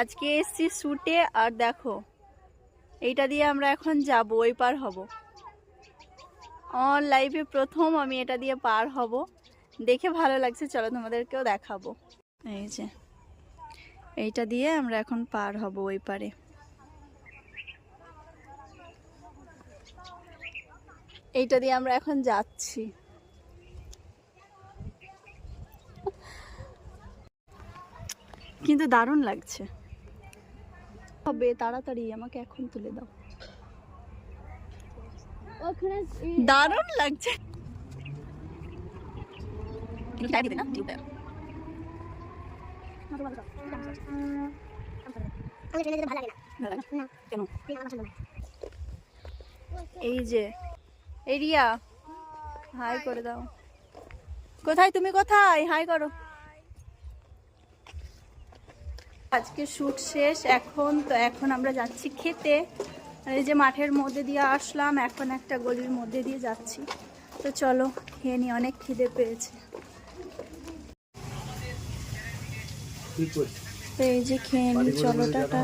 আজকে এসছি শুটে। আর দেখো এইটা দিয়ে আমরা এখন যাব, ওই পার হব। আমার লাইফে প্রথম আমি এটা দিয়ে পার হব, দেখে ভালো লাগছে। চলো তোমাদেরকেও দেখাবো। এই যে এইটা দিয়ে আমরা এখন পার হব ওই পারে। এইটা দিয়ে আমরা এখন যাচ্ছি। কিন্তু দারুণ লাগছে। হবে তাড়াতাড়ি, আমাকে এখন তুলে দাও। দারুণ লাগছে। এই যে এরিয়া, হাই করে দাও। কোথায় তুমি, কোথায়? হাই করো। আজকে শুট শেষ এখন, তো এখন আমরা যাচ্ছি খেতে। এই যে মাঠের মধ্যে দিয়ে আসলাম, এখন একটা গলির মধ্যে দিয়ে যাচ্ছি। তো চলো খেয়ে নি, অনেক খিদে পেয়েছে। তো এই যে খেয়ে নি, চলো টাটা।